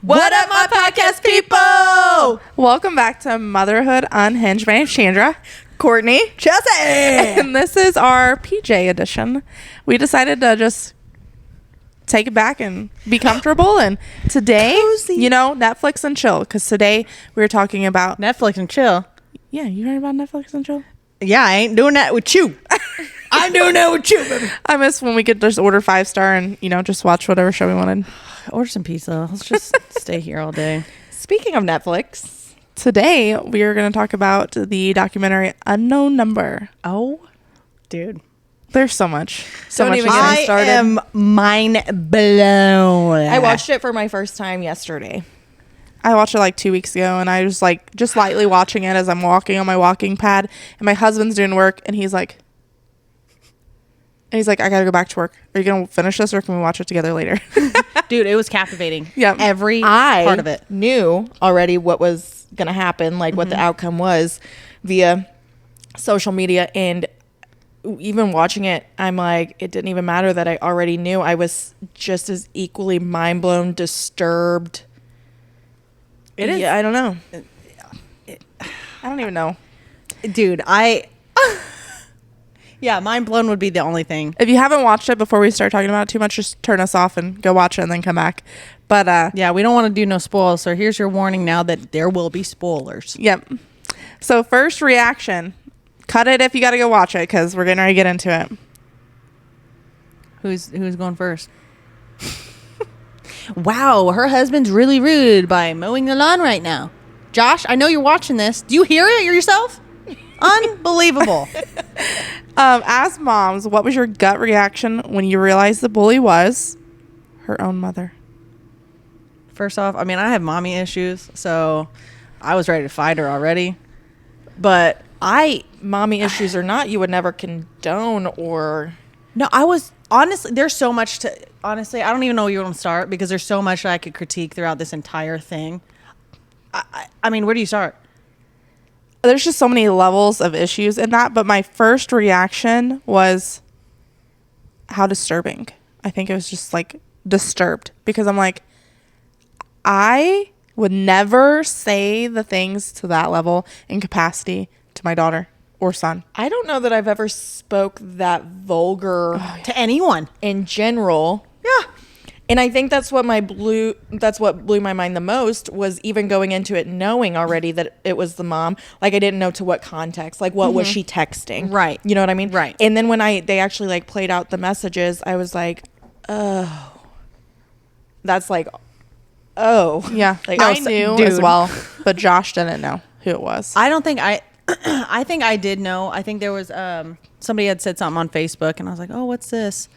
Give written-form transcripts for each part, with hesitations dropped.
What up, my podcast people? Welcome back to Motherhood Unhinged. My name's Chandra. Courtney. Chelsea. And this is our PJ edition. We decided to just take it back and be comfortable. And today, Cozy. Netflix and chill. Because today we were talking about... Netflix and chill. Yeah, you heard about Netflix and chill? Yeah, I ain't doing that with you. I'm doing that with you, baby. I miss when we could just order 5-star and, just watch whatever show we wanted. Order some pizza. Let's just stay here all day. Speaking of Netflix, today we are going to talk about the documentary Unknown Number. Oh, dude. There's so much. Don't even get me started. I am mind blown. I watched it for my first time yesterday. I watched it like 2 weeks ago, and I was like just lightly watching it as I'm walking on my walking pad, and my husband's doing work, and he's like, I gotta go back to work. Are you gonna finish this, or can we watch it together later? Dude, it was captivating. Yeah. Every part of it. Knew already what was gonna happen, like what the outcome was via social media, and even watching it, I'm like, it didn't even matter that I already knew. I was just as equally mind blown, disturbed. It is. Yeah, I don't know. I don't even know. Dude, yeah, mind blown would be the only thing. If you haven't watched it before we start talking about it too much, just turn us off and go watch it and then come back. But yeah, we don't want to do no spoils, so here's your warning now that there will be spoilers. Yep. So first reaction, cut it if you got to go watch it because we're getting ready to get into it. Who's going first? Wow, her husband's really rude by mowing the lawn right now. Josh, I know you're watching this. Do you hear it yourself? Unbelievable. As moms, what was your gut reaction when you realized the bully was her own mother? First off, I mean, I have mommy issues, so I was ready to fight her already. But Mommy issues or not, you would never condone or... no, I was... honestly, there's so much to... honestly, I don't even know where you want to start because there's so much that I could critique throughout this entire thing. I mean, where do you start? There's just so many levels of issues in that, but my first reaction was how disturbing. I think it was just like disturbed because I'm like, I would never say the things to that level in capacity to my daughter or son. I don't know that I've ever spoke that vulgar To anyone. in general. Yeah. And I think that's what blew my mind the most was even going into it knowing already that it was the mom. Like I didn't know to what context, like what was she texting? Right. You know what I mean? Right. And then when they actually like played out the messages, I was like, oh, that's like, oh. Yeah. Like, I knew dude. as well, but Josh didn't know who it was. I don't think I think I did know. I think there was somebody had said something on Facebook and I was like, oh, what's this?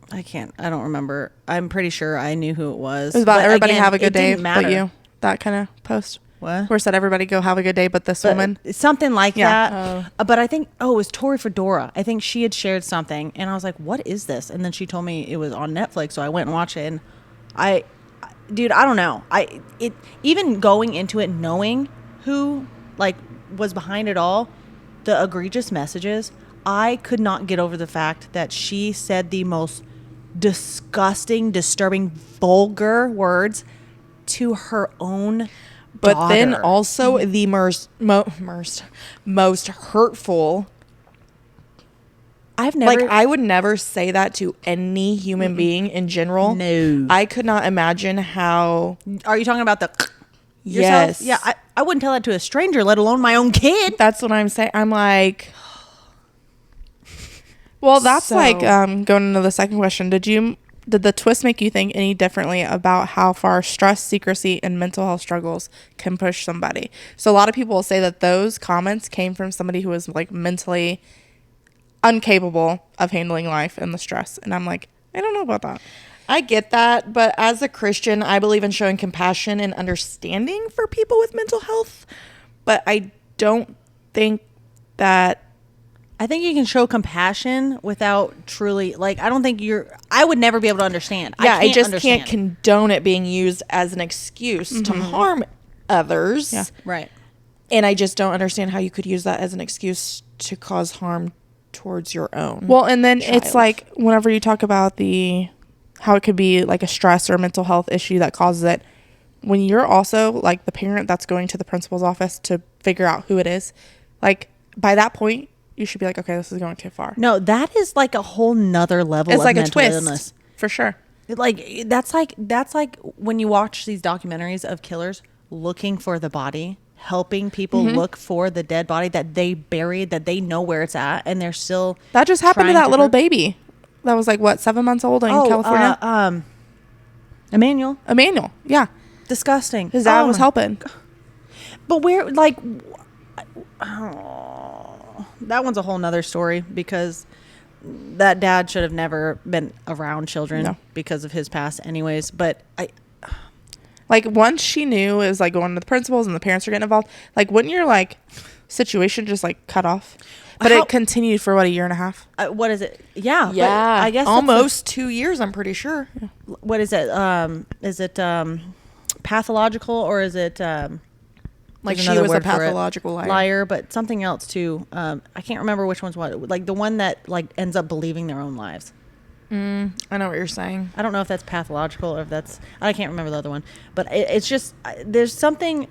I don't remember. I'm pretty sure I knew who it was. It was about But everybody again, have a good it day, didn't matter. but you. That kind of post. What? Where it said everybody go have a good day, but this woman. Something like Yeah. that. But I think, it was Tori Fedora. I think she had shared something and I was like, what is this? And then she told me it was on Netflix. So I went and watched it and dude, I don't know. Even going into it, knowing who like was behind it all, the egregious messages, I could not get over the fact that she said the most disgusting, disturbing, vulgar words to her own but daughter. then also the most hurtful. I've never... Like I would never say that to any human being in general. No. I could not imagine how. Are you talking about the... Yes. yourself? Yeah, I wouldn't tell that to a stranger, let alone my own kid. That's what I'm saying. I'm like... Well, that's So- like going into the second question. Did the twist make you think any differently about how far stress, secrecy, and mental health struggles can push somebody? So a lot of people will say that those comments came from somebody who was like mentally incapable of handling life and the stress. And I'm like, I don't know about that. I get that, but as a Christian, I believe in showing compassion and understanding for people with mental health. But I don't think that... I think you can show compassion without truly, like, I don't think I would never be able to understand. Yeah, I just understand. can't condone it being used as an excuse to harm others. Yeah. Right. And I just don't understand how you could use that as an excuse to cause harm towards your own. Well, and then child. it's like whenever you talk about the how it could be like a stress or mental health issue that causes it. When you're also like the parent that's going to the principal's office to figure out who it is, like by that point, you should be like, okay, this is going too far. No, that is like a whole nother level It's of like a mental twist illness. for sure. Like that's like when you watch these documentaries of killers looking for the body, helping people look for the dead body that they buried, that they know where it's at, and they're still That just happened to trying that little prove- baby that was like what, 7 months old in California. Emmanuel, Emmanuel, yeah, disgusting. his dad Oh was my- helping. But where, like, that one's a whole nother story because that dad should have never been around children No. because of his past anyways. But Like once she knew it was like going to the principals and the parents are getting involved, like wouldn't your like situation just like cut off? But How- it continued for what, a year and a half? what is it? Yeah. but Yeah, I guess that's almost 2 years. I'm pretty sure. what is it? Is it pathological or is it Like there's she another was a word for it. pathological liar. Liar, but something else too. I can't remember which one's what. Like the one that like ends up believing their own lives. I know what you're saying. I don't know if that's pathological or if that's, I can't remember the other one, but it's just there's something.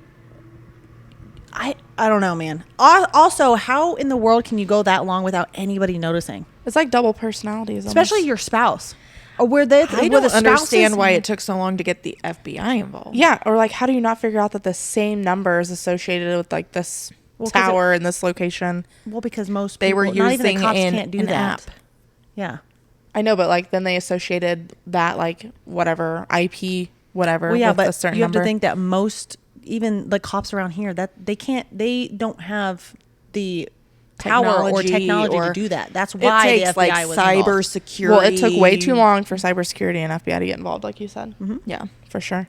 I don't know, man. Also, how in the world can you go that long without anybody noticing, It's like double personalities, especially almost. your spouse, or where they I where don't the spouses- understand why it took so long to get the FBI involved. Yeah, or like how do you not figure out that the same number is associated with like this Well, 'cause tower in this location? Well, because most They were people, not even using the cops an can't do that. app. Yeah. I know, but like then they associated that like whatever IP whatever Well, yeah, with a but certain you have number. to think that most, even the cops around here, that they don't have the power or technology to or- do that. That's It why takes the FBI like was involved. cybersecurity. well, it took way too long for cybersecurity and FBI to get involved, like you said. Yeah. For sure.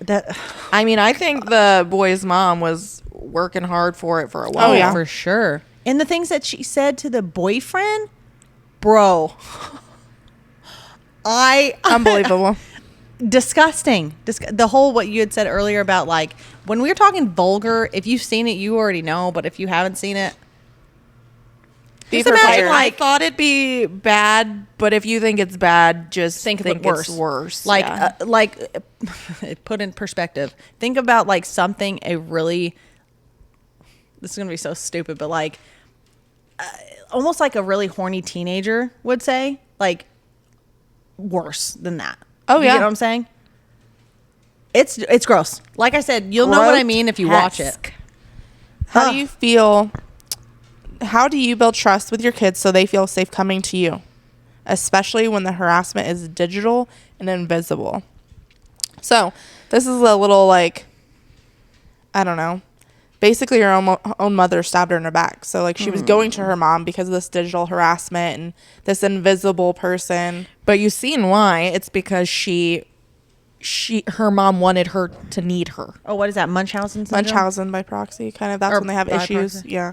That I mean, I think the boy's mom was working hard for it for a while. Oh, yeah. for sure. And the things that she said to the boyfriend, bro, Unbelievable. disgusting. The whole what you had said earlier about like when we were talking vulgar. If you've seen it, you already know. But if you haven't seen it, Be Just imagine, prepared. like- I thought it'd be bad, but if you think it's bad, just think of think it worse. it's worse. Like, Yeah. put in perspective. Think about like something a really. This is gonna be so stupid, but like, almost like a really horny teenager would say, like, worse than that. Oh, You yeah. get what I'm saying? It's gross. Like I said, you'll know what I mean if you watch it. Grotesque. How do you feel? How do you build trust with your kids so they feel safe coming to you, especially when the harassment is digital and invisible? So this is a little like, I don't know. Basically, her own mother stabbed her in her back. So like she was going to her mom because of this digital harassment and this invisible person. But you seen why? It's because her mom wanted her to need her. Oh, what is that? Munchausen syndrome? Munchausen by proxy, kind of. That's Or when they have by issues. proxy. Yeah.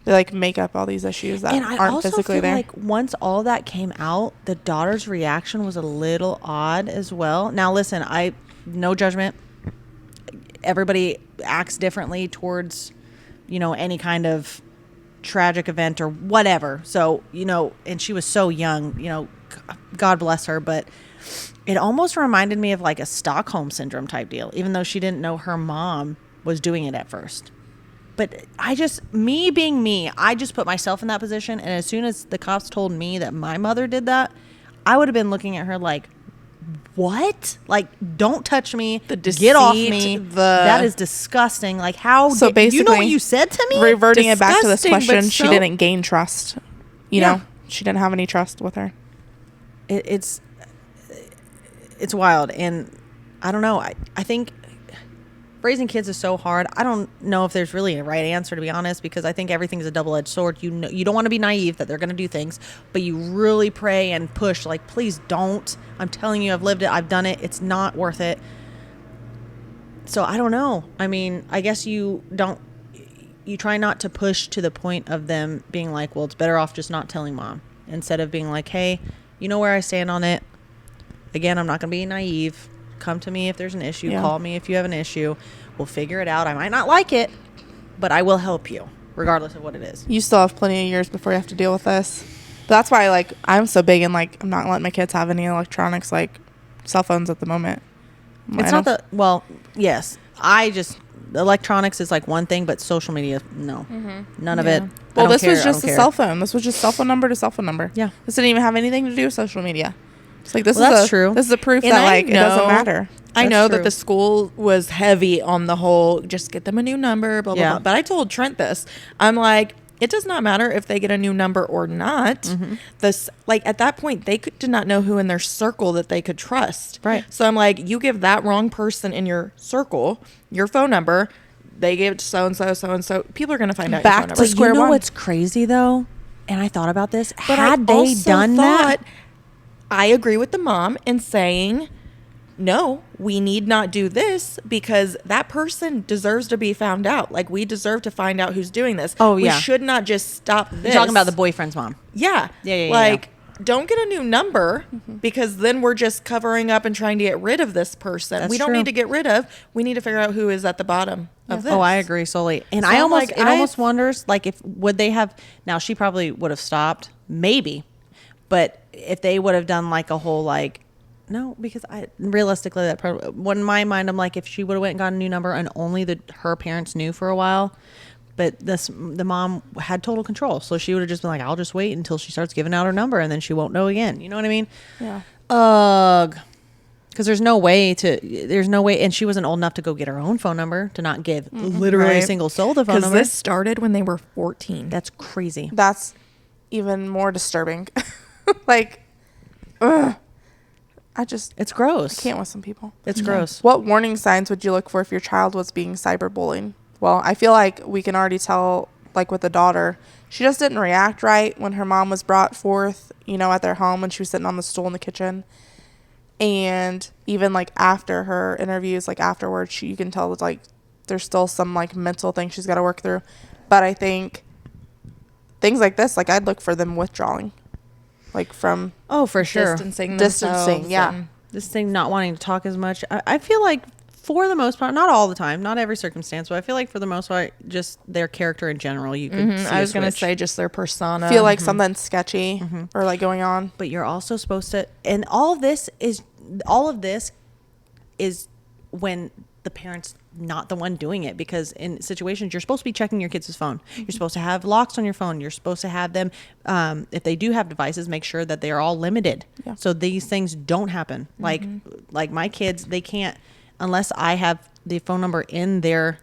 They like make up all these issues that And I aren't also physically feel there. like once all that came out, the daughter's reaction was a little odd as well. Now, listen, no judgment. Everybody acts differently towards, any kind of tragic event or whatever. So, and she was so young, God bless her, but it almost reminded me of like a Stockholm syndrome type deal, even though she didn't know her mom was doing it at first. But me being me, I just put myself in that position. And as soon as the cops told me that my mother did that, I would have been looking at her like, what? Like, don't touch me. Get off me. That is disgusting. Like, how? So you know what basically, you said to me? Reverting it back to this Disgusting, but question, she so- didn't gain trust. You Yeah. know, she didn't have any trust with her. It's wild. And I don't know. I think raising kids is so hard. I don't know if there's really a right answer, to be honest, because I think everything's a double-edged sword. You don't want to be naive that they're going to do things, but you really pray and push, like, please don't. I'm telling you, I've lived it. I've done it. It's not worth it. So I don't know. I mean, I guess you try not to push to the point of them being like, well, it's better off just not telling mom, instead of being like, hey, you know where I stand on it. Again, I'm not going to be naive. Come to me if there's an issue. Yeah. Call me if you have an issue. We'll figure it out. I might not like it, but I will help you regardless of what it is. You still have plenty of years before you have to deal with this. That's why, like, I'm so big and, like, I'm not letting my kids have any electronics, like, cell phones at the moment. It's not the, well, yes. Electronics is like one thing, but social media, no. None of it. Well, this was just a cell phone. This was just cell phone number to cell phone number. Yeah. This didn't even have anything to do with social media. It's like, that's true. This is a proof And that, I like, it doesn't know- matter. I know true. that the school was heavy on the whole, just get them a new number, blah, blah, Yeah. blah. But I told Trent this. I'm like, it does not matter if they get a new number or not. This, like, at that point, they did not know who in their circle that they could trust. Right. So I'm like, you give that wrong person in your circle your phone number, they gave it to so-and-so, so-and-so. People are going to find out Back your phone to number. square You know one. what's crazy though? And I thought about this. But I Had they also done that? thought- I agree with the mom in saying, no, we need not do this because that person deserves to be found out. Like, we deserve to find out who's doing this. Oh, yeah. We should not just stop this. You're talking about the boyfriend's mom. Yeah. Yeah. Like, don't get a new number because then we're just covering up and trying to get rid of this person. That's we don't true. need to get rid of. We need to figure out who is at the bottom of this. Oh, I agree solely. And So I I'm almost, like, it I- almost wonders, like, if, would they have, now she probably would have stopped, maybe, but if they would have done like a whole, like, no, because realistically, that probably, in my mind, I'm like, if she would have went and got a new number and only her parents knew for a while, but the mom had total control. So she would have just been like, I'll just wait until she starts giving out her number and then she won't know again. You know what I mean? Yeah. Ugh. Because there's no way, and she wasn't old enough to go get her own phone number, to not give literally a Right. single soul the phone Because number. this started when they were 14. That's crazy. That's even more disturbing. Like, ugh. It's gross. Can't with some people. It's gross. What warning signs would you look for if your child was being cyberbullied? Well, I feel like we can already tell, like with the daughter, she just didn't react right when her mom was brought forth, at their home when she was sitting on the stool in the kitchen. And even like after her interviews, like afterwards, you can tell it's like there's still some like mental thing she's got to work through. But I think things like this, like I'd look for them withdrawing, like from Oh, for sure. Distancing, yeah. and- This thing not wanting to talk as much. I feel like for the most part, not all the time, not every circumstance, but I feel like for the most part, just their character in general, you could see I was going to say just their persona. feel like something's sketchy or like going on. But you're also supposed to, and all of this is when the parent's not the one doing it, because in situations you're supposed to be checking your kids' phone. You're supposed to have locks on your phone. You're supposed to have them, if they do have devices, make sure that they are all limited. Yeah. So these things don't happen. Like my kids, they can't, unless I have the phone number in their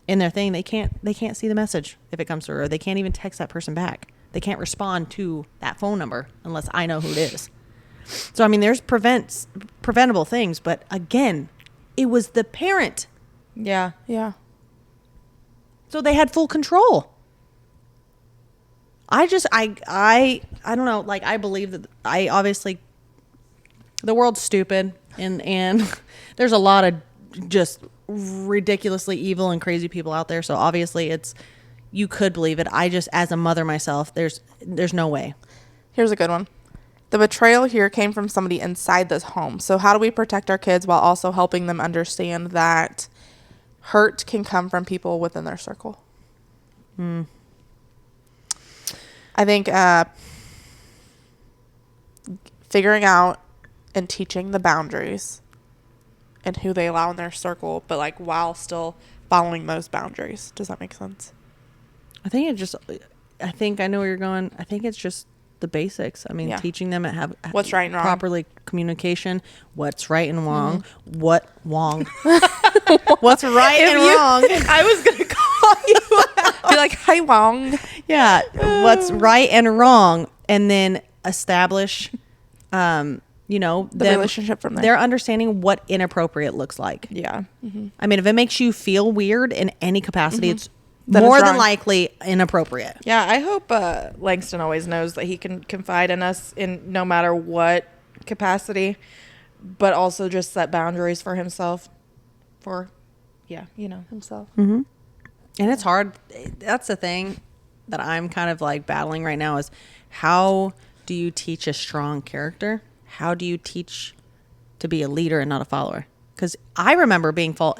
thing, they can't see the message if it comes through, or they can't even text that person back. They can't respond to that phone number unless I know who it is. So I mean, there's preventable things, but again, it was the parent. Yeah. Yeah. So they had full control. I don't know, like I believe that obviously the world's stupid and there's a lot of just ridiculously evil and crazy people out there. So obviously you could believe it. I just, as a mother myself, there's no way. Here's a good one. The betrayal here came from somebody inside this home. So how do we protect our kids while also helping them understand that hurt can come from people within their circle? I think figuring out and teaching the boundaries and who they allow in their circle, but like while still following those boundaries. Does that make sense? I think I know where you're going. I think it's just the basics. I mean, Yeah. teaching them have What's right and wrong. properly communication, what's right and wrong, what's right and wrong. I was going to call you. Be like, hi, Wong. Yeah, what's right and wrong, and then establish, the relationship from there. They're understanding what inappropriate looks like. Yeah. I mean, if it makes you feel weird in any capacity, it's Then it's more than wrong. likely inappropriate. Yeah, I hope Langston always knows that he can confide in us in no matter what capacity, but also just set boundaries for himself. Himself. And it's hard. That's the thing that I'm kind of like battling right now is how do you teach a strong character? How do you teach to be a leader and not a follower? Because I remember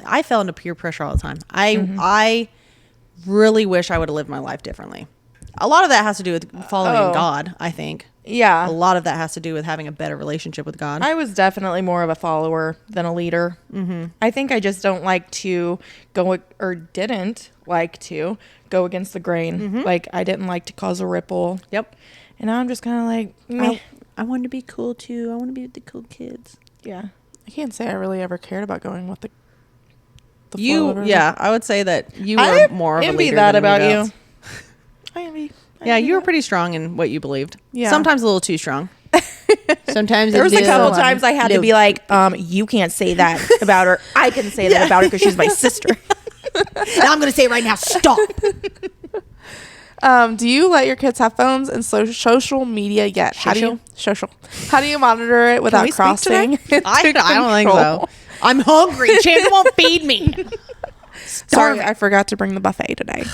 I fell into peer pressure all the time. I really wish I would have lived my life differently. a lot of that has to do with following Oh. God, I think. Yeah. A lot of that has to do with having a better relationship with God. I was definitely more of a follower than a leader. Mm-hmm. I think I just don't like to go, or didn't like to go against the grain. Mm-hmm. Like, I didn't like to cause a ripple. Yep. And now I'm just kind of like, meh. I want to be cool too. I want to be with the cool kids. Yeah. I can't say I really ever cared about going with the flow You, of yeah, I would say that you I were more of a envy leader that than about anybody you. else. I envy. Yeah, you were pretty strong in what you believed. Yeah. Sometimes a little too strong. Sometimes There was a couple little- times I had to be like, you can't say that about her. I can say that about her because she's my sister. Now I'm going to say it right now. Stop. Do you let your kids have phones and social media yet? How do you monitor it without we speak to crossing? I don't think control? so. I'm hungry. Chandler won't feed me. Sorry, I forgot to bring the buffet today.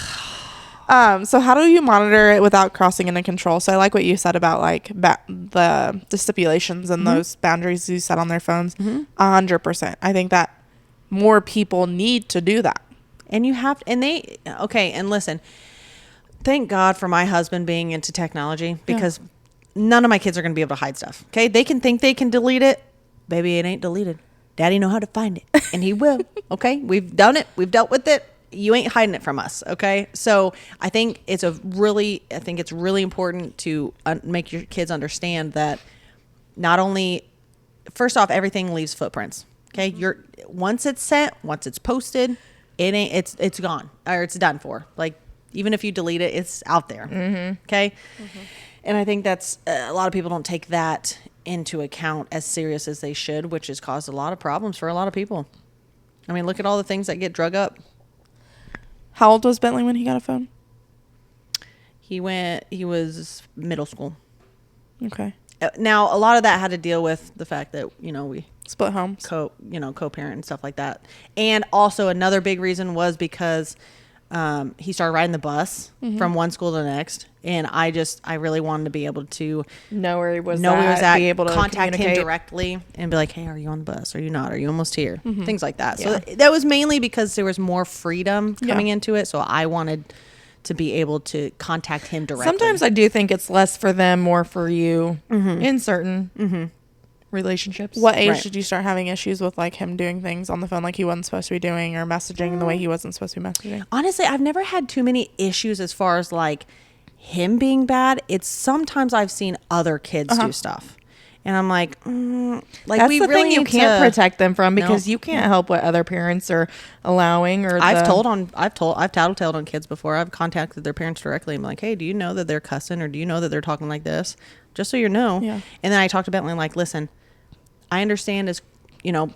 So how do you monitor it without crossing into control? So I like what you said about like the stipulations and those boundaries you set on their phones. 100%. I think that more people need to do that. And you have, and they, okay, and listen, thank God for my husband being into technology because none of my kids are going to be able to hide stuff. Okay. They can think they can delete it. Baby, it ain't deleted. Daddy know how to find it and he will. Okay. We've done it. We've dealt with it. You ain't hiding it from us. Okay. So I think it's really important to make your kids understand that not only, first off, everything leaves footprints. Okay. Once it's sent, once it's posted, it's gone or it's done for. Like, even if you delete it, it's out there. Okay. And I think that's a lot of people don't take that into account as serious as they should, which has caused a lot of problems for a lot of people. I mean, look at all the things that get drug up. How old was Bentley when he got a phone? He was middle school. Okay. Now, a lot of that had to deal with the fact that, we Split homes. co-parent and stuff like that. And also another big reason was because he started riding the bus from one school to the next. And I really wanted to be able to Know where he was at, be able to contact him communicate. directly and be like, hey, are you on the bus? Are you not? Are you almost here? Things like that. So that was mainly because there was more freedom coming into it. So I wanted to be able to contact him directly. Sometimes I do think it's less for them, more for you in certain relationships. What age Right. did you start having issues with like him doing things on the phone like he wasn't supposed to be doing or messaging the way he wasn't supposed to be messaging? Honestly, I've never had too many issues as far as like him being bad. It's sometimes I've seen other kids do stuff. And I'm like, like That's we the really thing you need can't to protect them from because No. you can't help what other parents are allowing. Or I've tattletaled on kids before. I've contacted their parents directly. I'm like, hey, do you know that they're cussing or do you know that they're talking like this? Just so you know. Yeah. And then I talked to Bentley like, listen, I understand as,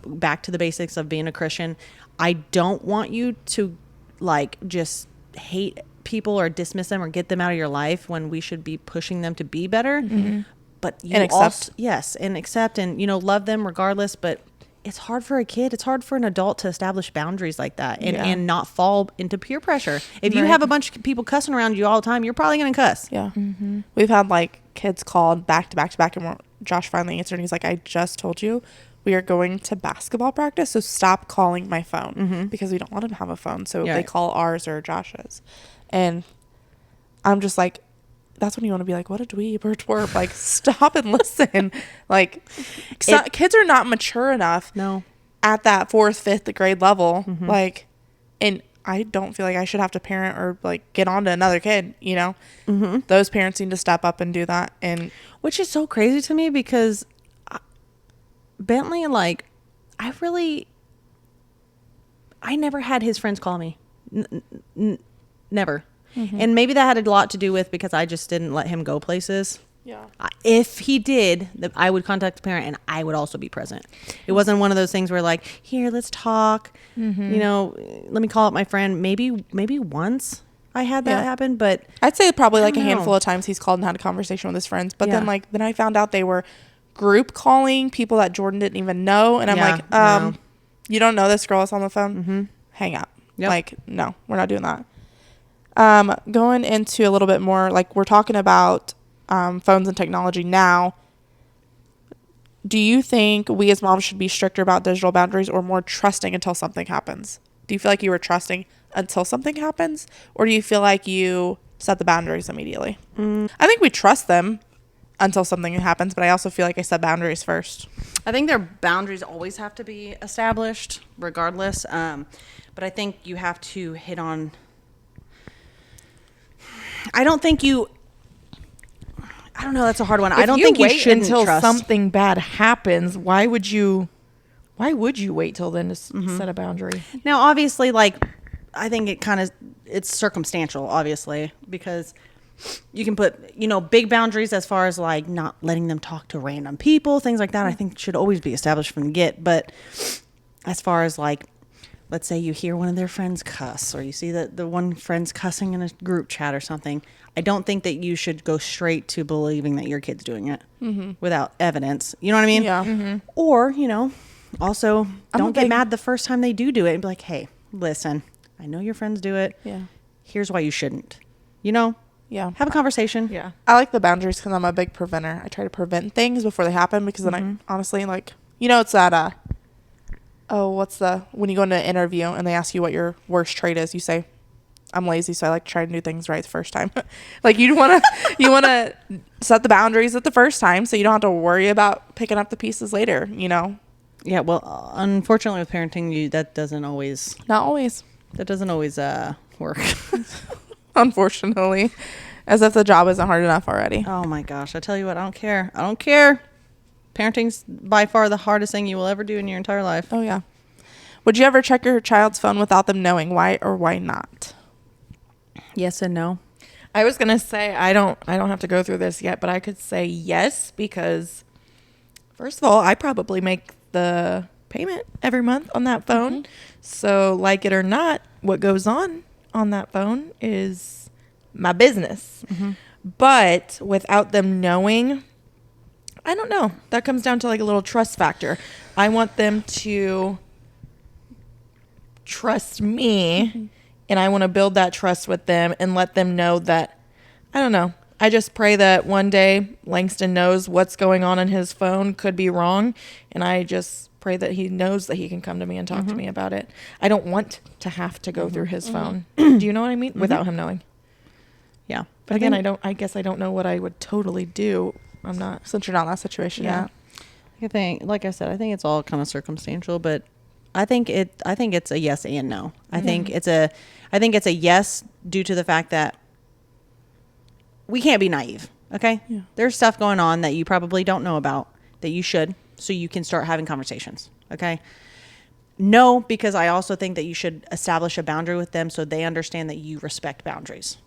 back to the basics of being a Christian. I don't want you to like just hate people or dismiss them or get them out of your life when we should be pushing them to be better. But you And accept. also, yes, and accept and, love them regardless. But it's hard for a kid. It's hard for an adult to establish boundaries like that and not fall into peer pressure. If you have a bunch of people cussing around you all the time, you're probably going to cuss. Yeah. We've had like kids called back to back to back and Josh finally answered and he's like, I just told you we are going to basketball practice, so stop calling my phone because we don't let him have a phone. So they call ours or Josh's. And I'm just like, that's when you want to be like, what a dweeb or twerp. Like, stop and listen. Like, kids are not mature enough at that 4th, 5th grade level. Like, and I don't feel like I should have to parent or like get on to another kid, Those parents need to step up and do that. And which is so crazy to me because Bentley, like, I never had his friends call me. Never. And maybe that had a lot to do with because I just didn't let him go places. yeah. If he did, I would contact the parent and I would also be present. It wasn't one of those things where like, here, let's talk. Let me call up my friend. Maybe once I had that happen, but I'd say probably like a don't know. handful of times he's called and had a conversation with his friends. But then I found out they were group calling people that Jordan didn't even know. And I'm like, no. you don't know this girl is on the phone? Hang up. Yep. Like, no, we're not doing that. Going into a little bit more, like we're talking about phones and technology now. Do you think we as moms should be stricter about digital boundaries or more trusting until something happens? Do you feel like you were trusting until something happens? Or do you feel like you set the boundaries immediately. I think we trust them until something happens, but I also feel like I set boundaries first. I think their boundaries always have to be established, regardless. But I think you have to hit on. I don't think you. I don't know. That's a hard one. I don't think you should until trust. something bad happens. Why would you wait till then to set a boundary? Now, obviously, like, I think it's circumstantial, obviously, because you can put, big boundaries as far as like not letting them talk to random people, things like that. I think should always be established from the get. But as far as like, let's say you hear one of their friends cuss, or you see that the one friend's cussing in a group chat or something, I don't think that you should go straight to believing that your kid's doing it without evidence. You know what I mean? Yeah. Or, also don't get mad the first time they do it and be like, hey, listen, I know your friends do it. Yeah. Here's why you shouldn't. Yeah. Have a conversation. Yeah. I like the boundaries because I'm a big preventer. I try to prevent things before they happen because then I honestly like, it's that, when you go into an interview and they ask you what your worst trait is, you say, I'm lazy, so I like to try to do things right the first time. Like you want to set the boundaries at the first time so you don't have to worry about picking up the pieces later, Yeah, well, unfortunately with parenting, that doesn't always work. Unfortunately, as if the job isn't hard enough already. Oh my gosh, I tell you what, I don't care. Parenting's by far the hardest thing you will ever do in your entire life. Oh yeah. Would you ever check your child's phone without them knowing? Why or why not? Yes and no. I was gonna say I don't have to go through this yet, but I could say yes because first of all, I probably make the payment every month on that phone. So like it or not, what goes on that phone is my business. But without them knowing, I don't know. That comes down to like a little trust factor. I want them to trust me, and I want to build that trust with them and let them know that, I don't know. I just pray that one day Langston knows what's going on in his phone could be wrong, and I just pray that he knows that he can come to me and talk to me about it. I don't want to have to go through his phone. Do you know what I mean? Without him knowing. Yeah. But again, I guess I don't know what I would totally do. I'm not. Since you're not in that situation yet. I think, like I said, I think it's all kind of circumstantial, but I think it's a yes and no. I think it's a yes due to the fact that we can't be naive. Okay. Yeah. There's stuff going on that you probably don't know about that you should, so you can start having conversations. Okay. No, because I also think that you should establish a boundary with them so they understand that you respect boundaries.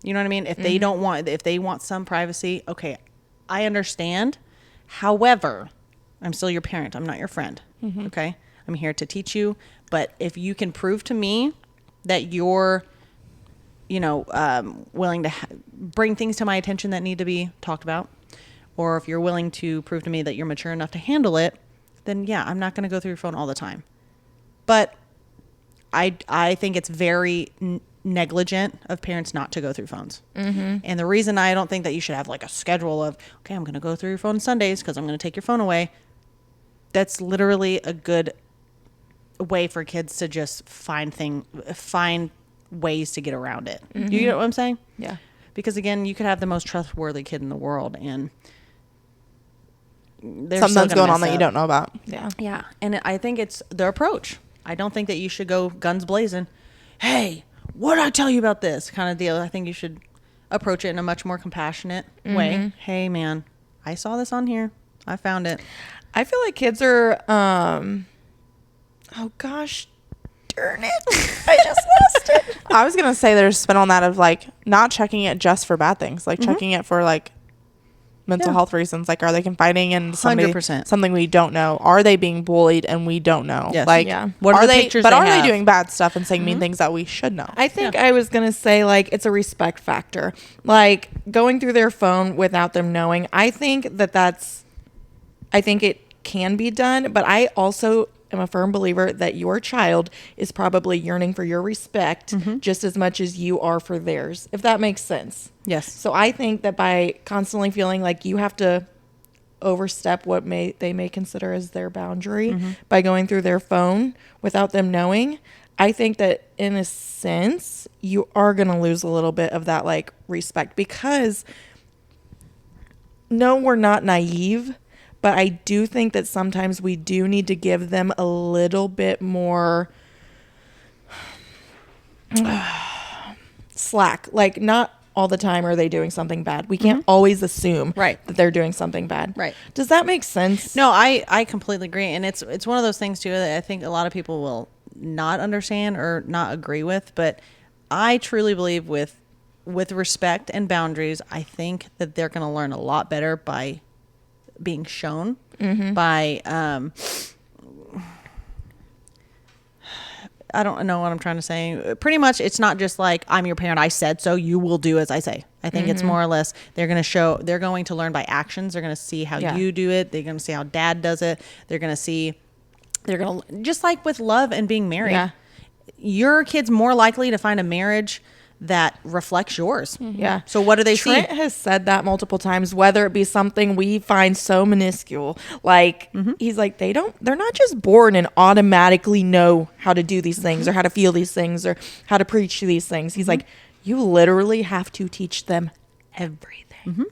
You know what I mean? If they want some privacy, okay, I understand. However, I'm still your parent. I'm not your friend. Okay. I'm here to teach you. But if you can prove to me that you're, willing to bring things to my attention that need to be talked about, or if you're willing to prove to me that you're mature enough to handle it, then yeah, I'm not going to go through your phone all the time. But I think it's very negligent of parents not to go through phones. And the reason I don't think that you should have like a schedule of, okay, I'm going to go through your phone Sundays because I'm going to take your phone away. That's literally a good way for kids to just find ways to get around it. You get what I'm saying? Yeah. Because again, you could have the most trustworthy kid in the world and something's going on that you don't know about. Yeah. Yeah. And I think it's the approach. I don't think that you should go guns blazing. Hey, what did I tell you about this kind of deal? I think you should approach it in a much more compassionate way. Hey, man, I saw this on here. I found it. I feel like kids are, oh gosh, darn it. I just lost it. I was going to say there's spin on that of like not checking it just for bad things, like checking it for like mental health reasons. Like, are they confiding in somebody, 100%. something we don't know? Are they being bullied and we don't know? Yes. Like, what are the they, pictures but they are have? they doing bad stuff and saying mean things that we should know? I think I was going to say like it's a respect factor. Like going through their phone without them knowing. I think it can be done, but I also am a firm believer that your child is probably yearning for your respect just as much as you are for theirs, if that makes sense. Yes. So I think that by constantly feeling like you have to overstep what they may consider as their boundary by going through their phone without them knowing, I think that in a sense, you are going to lose a little bit of that like respect, because no, we're not naive, but I do think that sometimes we do need to give them a little bit more slack. Like, not all the time are they doing something bad. We can't always assume Right. that they're doing something bad. Right. Does that make sense? No, I completely agree. And it's one of those things too that I think a lot of people will not understand or not agree with, but I truly believe with respect and boundaries, I think that they're going to learn a lot better by being shown, by I don't know what I'm trying to say. Pretty much, it's not just like, I'm your parent, I said so, you will do as I say. I think it's more or less, they're going to learn by actions. They're going to see how you do it. They're going to see how dad does it. They're going to, just like with love and being married, Yeah. your kid's more likely to find a marriage that reflects yours. Yeah. So what do they Trent see? has said that multiple times, whether it be something we find so minuscule, like he's like, they're not just born and automatically know how to do these things or how to feel these things or how to preach these things. He's like, you literally have to teach them everything.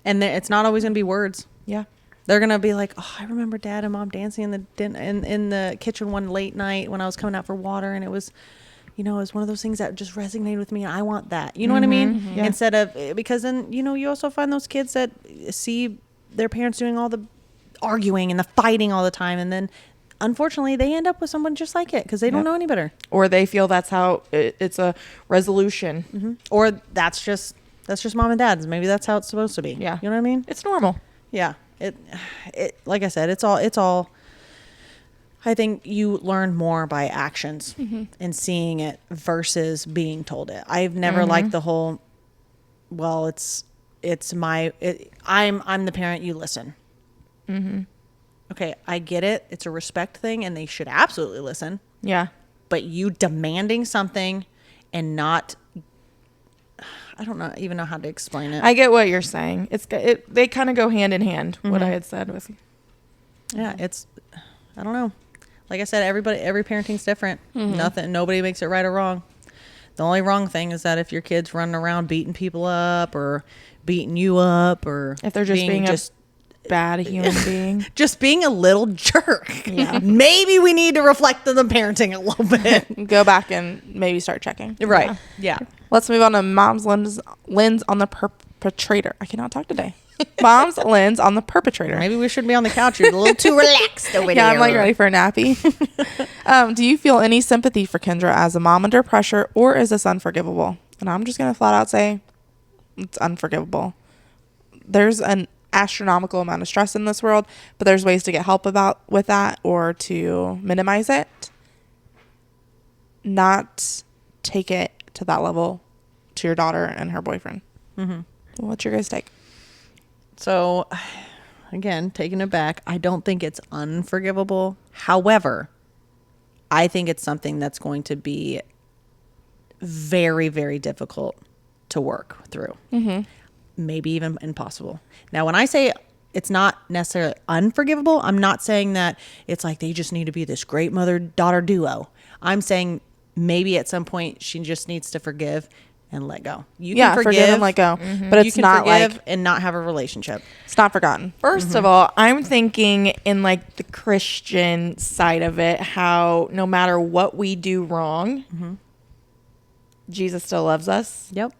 And it's not always going to be words. Yeah. They're going to be like, oh, I remember dad and mom dancing in the kitchen one late night when I was coming out for water. And it was, it was one of those things that just resonated with me. And I want that. You know what I mean? Yeah. Instead of, because then, you also find those kids that see their parents doing all the arguing and the fighting all the time. And then unfortunately they end up with someone just like it because they don't know any better. Or they feel that's how it's a resolution. Or that's just mom and dad's. Maybe that's how it's supposed to be. Yeah. You know what I mean? It's normal. Yeah. It like I said, it's all I think you learn more by actions and seeing it versus being told it. I've never liked the whole, well, I'm the parent, you listen. Okay, I get it. It's a respect thing and they should absolutely listen. Yeah. But you demanding something and not, I don't even know how to explain it. I get what you're saying. They kind of go hand in hand, what I had said with you. Yeah, I don't know. Like I said, every parenting's different. Nobody makes it right or wrong. The only wrong thing is that if your kid's running around beating people up or beating you up, or if they're just being a bad human being, just being a little jerk. Yeah. Maybe we need to reflect on the parenting a little bit. Go back and maybe start checking. Right. Yeah. Let's move on to mom's lens on the perpetrator. I cannot talk today. Mom's lens on the perpetrator. Maybe we should be on the couch. You're a little too relaxed over there. Yeah, I'm like ready for a nappy. Do you feel any sympathy for Kendra as a mom under pressure, or is this unforgivable? And I'm just going to flat out say it's unforgivable. There's an astronomical amount of stress in this world, but there's ways to get help with that or to minimize it. Not take it to that level to your daughter and her boyfriend. What's your guys' take? So, again, taking it back, I don't think it's unforgivable. However, I think it's something that's going to be very, very difficult to work through. Maybe even impossible. Now, when I say it's not necessarily unforgivable, I'm not saying that it's like they just need to be this great mother-daughter duo. I'm saying maybe at some point she just needs to forgive and let go. You can forgive and let go. But it's not like and not have a relationship. It's not forgotten. First of all, I'm thinking in like the Christian side of it, how no matter what we do wrong, Jesus still loves us. Yep.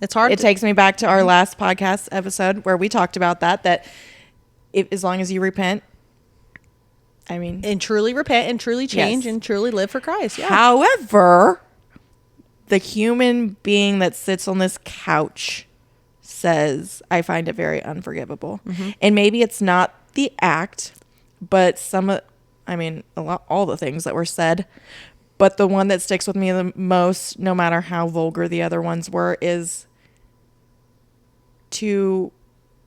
It's hard. It takes me back to our last podcast episode where we talked about that as long as you repent, and truly repent and truly change and truly live for Christ. Yeah. However, the human being that sits on this couch says, I find it very unforgivable. And maybe it's not the act, but all the things that were said. But the one that sticks with me the most, no matter how vulgar the other ones were, is to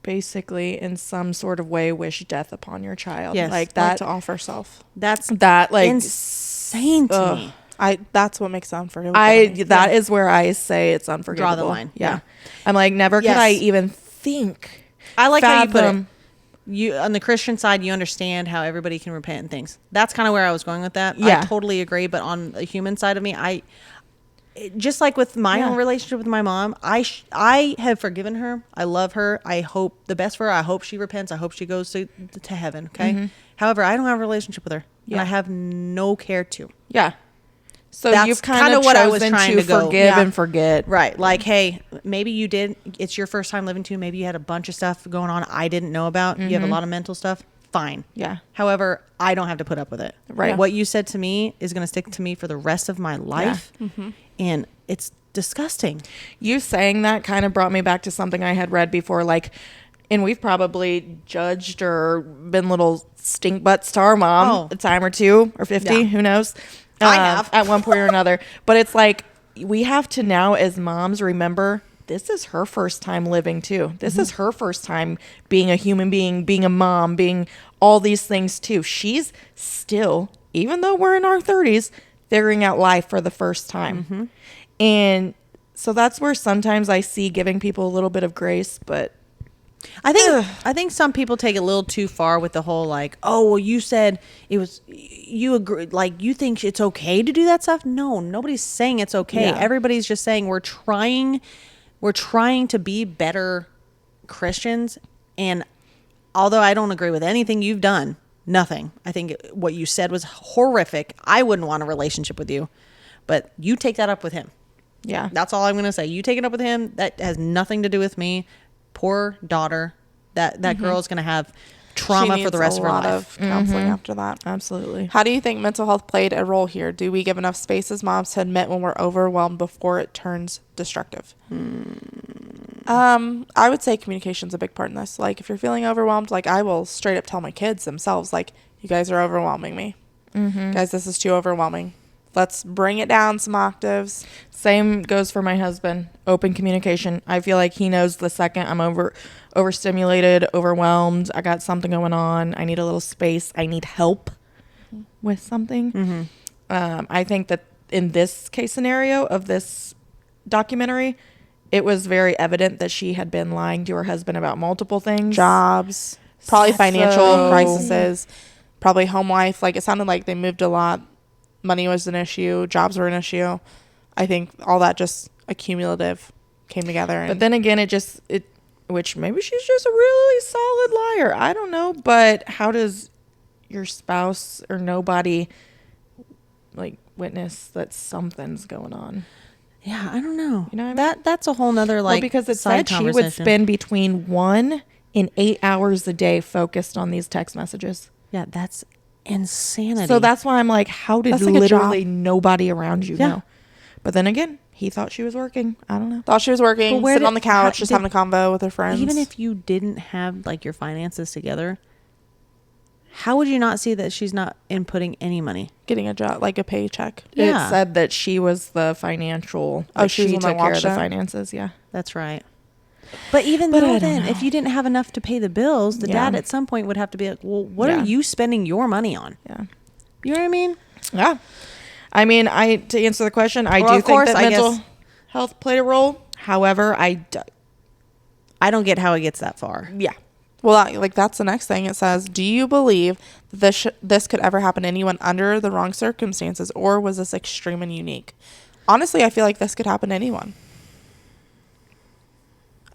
basically in some sort of way wish death upon your child. Yes. Like that, to offer self. That's like insane to me. That's what makes it unforgivable. That is where I say it's unforgivable. Draw the line. Yeah. I'm like, never could I even think. I like how you put it. you on the Christian side, you understand how everybody can repent and things. That's kind of where I was going with that. Yeah. I totally agree. But on the human side of me, just like with my own relationship with my mom, I have forgiven her. I love her. I hope the best for her. I hope she repents. I hope she goes to heaven. Okay. Mm-hmm. However, I don't have a relationship with her, Yeah. and I have no care to. Yeah. So That's you've kind of what I was chosen trying to to go. forgive Yeah. and forget. Right. Like, hey, maybe you did. It's your first time living too. Maybe you had a bunch of stuff going on I didn't know about. You have a lot of mental stuff. Fine. Yeah. However, I don't have to put up with it. Right. What you said to me is going to stick to me for the rest of my life. And it's disgusting. You saying that kind of brought me back to something I had read before, like, and we've probably judged or been little stink butts to our mom a time or 2 or 50, Yeah. who knows? I have. At one point or another. But it's like, we have to now as moms remember this is her first time living too. This is her first time being a human being a mom, being all these things too. She's still, even though we're in our 30s, figuring out life for the first time. And so that's where sometimes I see giving people a little bit of grace, but I think some people take it a little too far with the whole like, oh, well, you said it was, you agree, like you think it's okay to do that stuff. No, nobody's saying it's okay. Yeah. Everybody's just saying we're trying to be better Christians. And although I don't agree with anything you've done, nothing. I think what you said was horrific. I wouldn't want a relationship with you, but you take that up with him. yeah. That's all I'm going to say. You take it up with him. That has nothing to do with me. Poor daughter. That girl is going to have trauma She for the needs rest a of her lot life. of counseling after that. Absolutely. How do you think mental health played a role here? Do we give enough space as moms to admit when we're overwhelmed before it turns destructive? I would say communication's a big part in this. Like, if you're feeling overwhelmed, like, I will straight up tell my kids themselves, like, you guys are overwhelming me. Guys, this is too overwhelming. Let's bring it down some octaves. Same goes for my husband. Open communication. I feel like he knows the second I'm overstimulated, overwhelmed, I got something going on, I need a little space, I need help with something. I think that in this case scenario of this documentary, it was very evident that she had been lying to her husband about multiple things. Jobs, probably financial So- crises, probably home life. Like, it sounded like they moved a lot. Money was an issue. Jobs were an issue. I think all that just accumulative came together. And But then again, which maybe she's just a really solid liar. I don't know. But how does your spouse or nobody like witness that something's going on? Yeah, I don't know. You know what I mean? That's a whole nother like Because it side said she would conversation. spend between 1 and 8 hours a day focused on these text messages. Yeah, that's insanity. So that's why I'm like, how did That's like a literally job. nobody around you Yeah. know? But then again, he thought she was working. I don't know. thought she was working, But where sitting did- on the couch, how- just did- having a convo with her friends. even if you didn't have like your finances together, how would you not see that she's not inputting any money? getting a job, like a paycheck. Yeah. It said that she was the financial. Oh, Like she was she the one took that care of the watched it? finances. Yeah. That's right. But even But I though don't then, know. if you didn't have enough to pay the bills, the Yeah. dad at some point would have to be like, well, what Yeah. are you spending your money on? Yeah. You know what I mean? Yeah. I mean, to answer the question, I Well, do of think course, that I mental guess- health played a role. However, I don't get how it gets that far. yeah. Well, like, that's the next thing. It says, do you believe that this could ever happen to anyone under the wrong circumstances, or was this extreme and unique? Honestly, I feel like this could happen to anyone.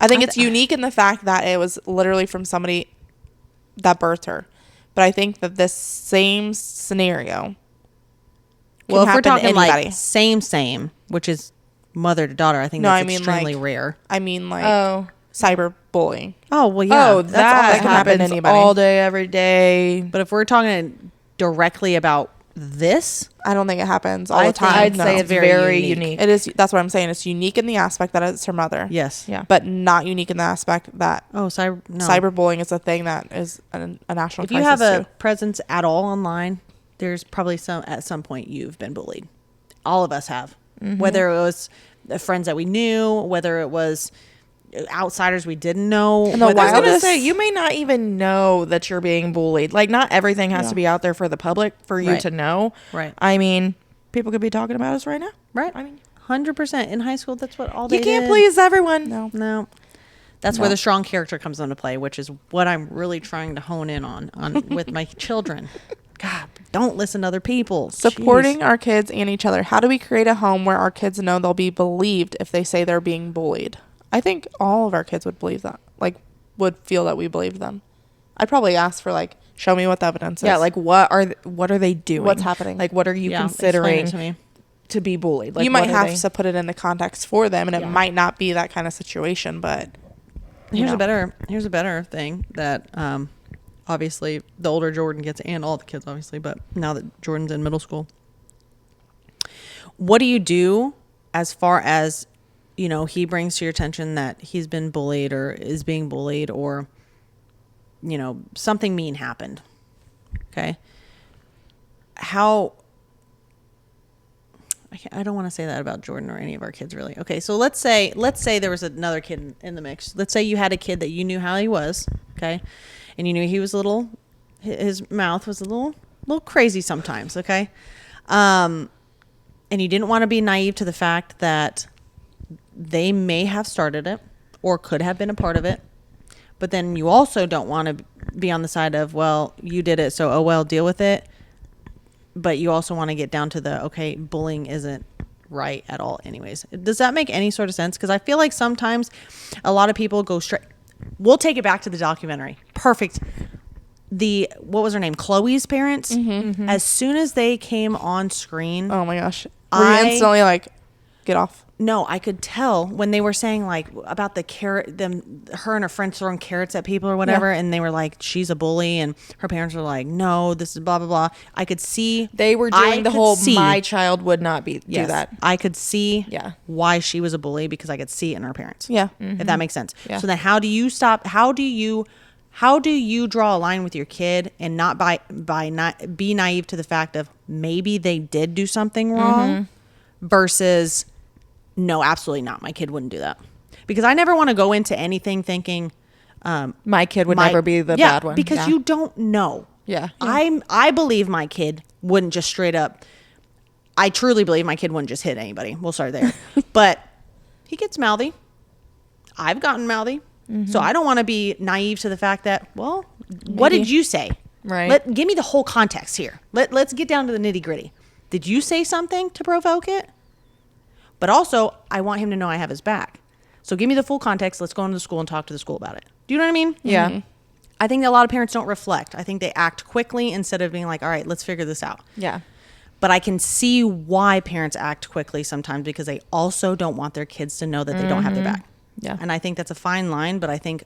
I think it's unique in the fact that it was literally from somebody that birthed her. But I think that this same scenario can Well, if we're happen to talking anybody. like same, which is mother to daughter, I think No, that's I mean, extremely like- rare. I mean, like, Oh. cyberbullying. Oh, well, yeah. Oh, that's that all can happen to happens anybody. all day, every day. But if we're talking directly about this, I don't think it happens all I the time. I'd No. say it's Very very unique. unique. It is. That's what I'm saying. It's unique in the aspect that it's her mother. yes. Yeah. But not unique in the aspect that Oh, no. cyberbullying is a thing that is a national If you crisis have a too. presence at all online, there's probably at some point you've been bullied. All of us have. Whether it was the friends that we knew, whether it was outsiders we didn't know. And the whether I was it gonna wildest- say you may not even know that you're being bullied. Like, not everything has Yeah. to be out there for the public for you Right. to know. Right. I mean, people could be talking about us right now. Right. I mean, 100% in high school. That's what all they you can't did. please everyone. No. No. That's where the strong character comes into play, which is what I'm really trying to hone in on with my children. God, don't listen to other people. Supporting our kids and each other. How do we create a home where our kids know they'll be believed if they say they're being bullied? I think all of our kids would believe that. Like, would feel that we believed them. I'd probably ask for, like, show me what the evidence is. Yeah, like, what are they doing? What's happening? Like, what are you considering to be bullied? Like, you might have to put it into context for them, and it might not be that kind of situation, but... Here's a better thing that obviously the older Jordan gets, and all the kids obviously, but now that Jordan's in middle school, what do you do as far as, you know, he brings to your attention that he's been bullied or is being bullied, or, you know, something mean happened? Okay. I don't want to say that about Jordan or any of our kids, really. Okay, so let's say there was another kid in the mix. Let's say you had a kid that you knew how he was, okay, and you knew he was his mouth was a little crazy sometimes, okay, and you didn't want to be naive to the fact that they may have started it or could have been a part of it, but then you also don't want to be on the side of, well, you did it, so oh well, deal with it. But you also want to get down to the, okay, bullying isn't right at all anyways. Does that make any sort of sense? Because I feel like sometimes a lot of people go straight. We'll take it back to the documentary. Perfect. What was her name? Chloe's parents. As soon as they came on screen. Oh my gosh. Were you instantly like, get off? No, I could tell when they were saying like about the her and her friends throwing carrots at people or whatever, and they were like, she's a bully, and her parents were like, no, this is blah blah blah. I could see they were doing the whole my child would not do that. I could see why she was a bully because I could see it in her parents. Yeah. If that makes sense. Yeah. So then how do you stop? How do you draw a line with your kid and not not be naive to the fact of maybe they did do something wrong versus no, absolutely not. My kid wouldn't do that. Because I never want to go into anything thinking my kid would never be the bad one. Because you don't know. Yeah. I believe my kid wouldn't just straight up. I truly believe my kid wouldn't just hit anybody. We'll start there. But he gets mouthy. I've gotten mouthy. So I don't want to be naive to the fact that, well, what did you say? Right. Give me the whole context here. Let's get down to the nitty gritty. Did you say something to provoke it? But also, I want him to know I have his back. So give me the full context. Let's go into the school and talk to the school about it. Do you know what I mean? Yeah. I think that a lot of parents don't reflect. I think they act quickly instead of being like, all right, let's figure this out. Yeah. But I can see why parents act quickly sometimes because they also don't want their kids to know that they don't have their back. Yeah. And I think that's a fine line, but I think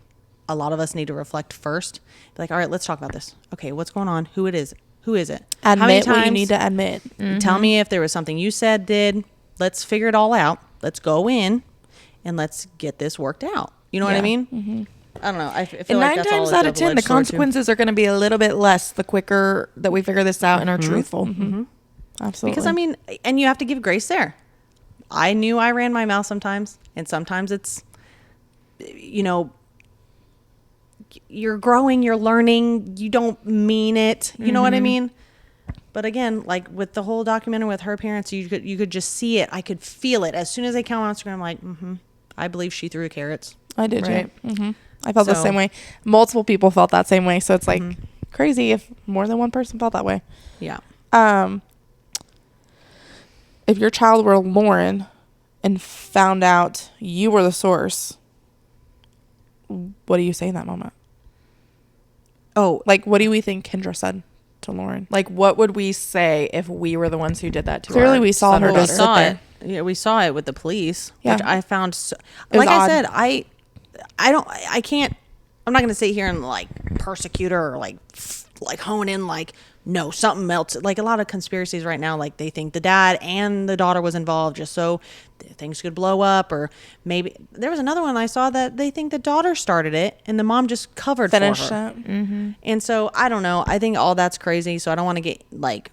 a lot of us need to reflect first. Be like, all right, let's talk about this. Okay, what's going on? Who it is? Who is it? Admit how many times what you need to admit. Tell me if there was something you said, did. Let's figure it all out. Let's go in and let's get this worked out. You know what I mean? I don't know. I feel like that's 9 times out of 10, the consequences are going to be a little bit less the quicker that we figure this out and are truthful. Absolutely. Because I mean, and you have to give grace there. I knew I ran my mouth sometimes, and sometimes it's, you know, you're growing, you're learning, you don't mean it. You know what I mean? But again, like with the whole documentary with her parents, you could just see it. I could feel it as soon as they came on Instagram. I'm like, I believe she threw carrots. I did too. I felt the same way. Multiple people felt that same way. So it's like crazy if more than one person felt that way. Yeah. If your child were Lauren and found out you were the source, what do you say in that moment? Oh, like what do we think Kendra said to Lauren? Like, what would we say if we were the ones who did that to her? Clearly, we saw her just sit there. Yeah, we saw it with the police, which I found. Like I said, I can't. I'm not going to sit here and like persecute her or like hone in like no something else. Like a lot of conspiracies right now, like they think the dad and the daughter was involved just so things could blow up, or maybe there was another one I saw that they think the daughter started it and the mom just covered for her. And so I don't know. I think all that's crazy. So I don't want to get like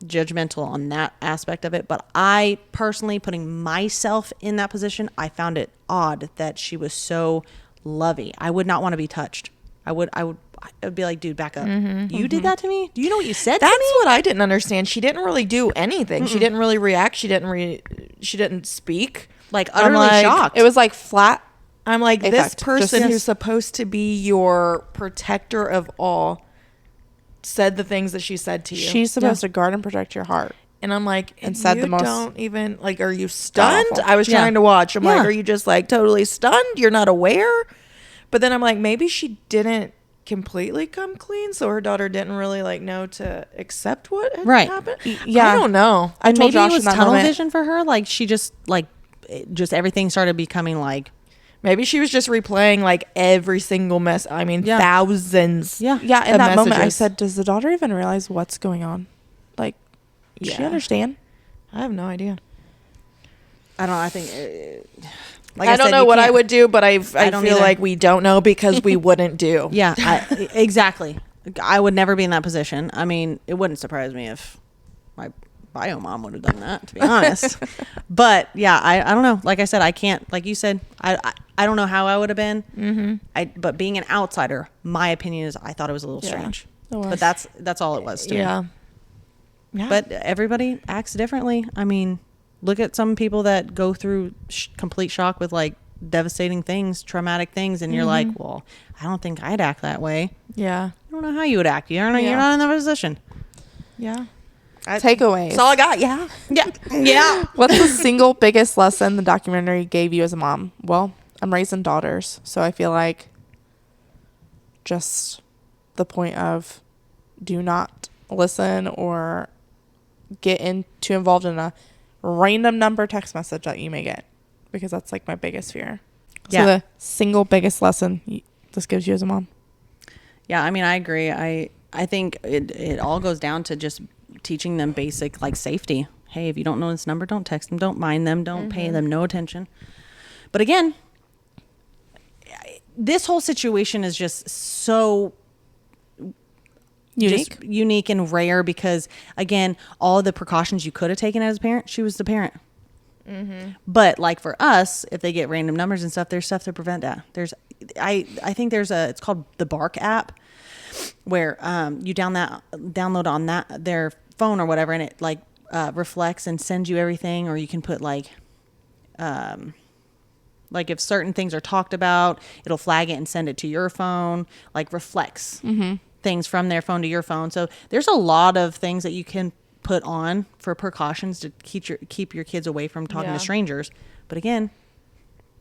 judgmental on that aspect of it. But I personally, putting myself in that position, I found it odd that she was so lovey. I would not want to be touched. I would be like, dude, back up. You did that to me? Do you know what you said to me? That's what I didn't understand. She didn't really do anything. She didn't really react. She didn't speak. Like utterly shocked. It was like flat I'm like, this Effect. person Just- who's supposed to be your protector of all said the things that she said to you. She's supposed to guard and protect your heart. And I'm like, And said you the most don't even, like, are you stunned? awful. I was Yeah. trying to watch. I'm like, Yeah. are you just like totally stunned? You're not aware? But then I'm like, maybe she didn't completely come clean, so her daughter didn't really like know to accept what had Right. happened. Yeah. I don't know. I And told maybe Josh it was in that tunnel moment. vision for her. Like she just just everything started becoming like, Maybe she was just replaying like every single mess. I mean, Yeah. thousands. yeah, Yeah, in of that moment, I messages. said, "Does the daughter even realize what's going on? Like, does she Yeah. understand?" I have no idea. I don't know. I think, like I don't said, know you what I can't- would do, but I don't feel either. like we don't know because we wouldn't do. Yeah, exactly. I would never be in that position. I mean, it wouldn't surprise me if my bio mom would have done that, to be honest. But yeah, I don't know. Like I said, I can't. Like you said, I don't know how I would have been. Mm-hmm. But being an outsider, my opinion is I thought it was a little Yeah. strange. It was. But that's all it was to me. Yeah. Yeah. But everybody acts differently. I mean, look at some people that go through complete shock with like devastating things, traumatic things, and you're like, well, I don't think I'd act that way. yeah. I don't know how you would act. You're Yeah. not in that position. Yeah. Takeaways. That's all I got. Yeah. Yeah. What's the single biggest lesson the documentary gave you as a mom? Well, I'm raising daughters, so I feel like just the point of do not listen or get too involved in a random number text message that you may get, because that's like my biggest fear. Yeah. So the single biggest lesson this gives you as a mom. Yeah, I mean, I agree. I think it all goes down to just teaching them basic like safety. Hey, if you don't know this number, don't text them, don't mind them, don't pay them no attention. But again, this whole situation is just so Unique. just unique and rare because again, all the precautions you could have taken as a parent, she was the parent. But like for us, if they get random numbers and stuff, there's stuff to prevent that. I think it's called the Bark app, where you download on their phone or whatever, and it like reflects and sends you everything, or you can put like if certain things are talked about, it'll flag it and send it to your phone, like reflects things from their phone to your phone. So there's a lot of things that you can put on for precautions to keep your kids away from talking Yeah. to strangers. But again,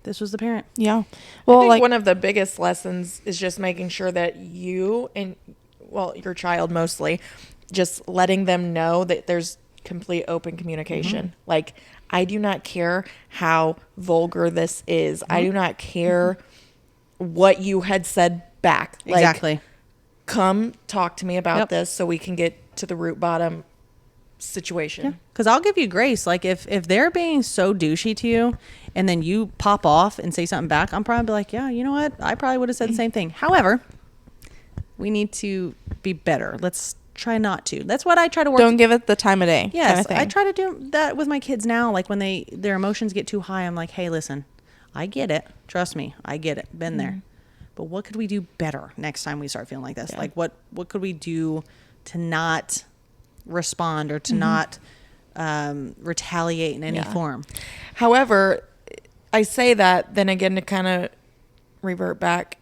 this was the parent. Yeah. Well, Well, I think like one of the biggest lessons is just making sure that you and, well, your child mostly, just letting them know that there's complete open communication. Like, I do not care how vulgar this is. I do not care what you had said back. Like, Exactly. come talk to me about Yep. this so we can get to the root bottom situation. Because I'll give you grace. Like if they're being so douchey to you and then you pop off and say something back, I'm probably like, yeah, you know what? I probably would have said the same thing. However, we need to be better. Let's try not to. That's what I try to work. don't give it the time of day. Yes, kind of thing. I try to do that with my kids now. Like when their emotions get too high, I'm like, hey, listen, I get it. Trust me, I get it. Been there. But what could we do better next time we start feeling like this? Yeah. Like what could we do to not respond or to not retaliate in any Yeah. form? However, I say that, then again, to kind of revert back,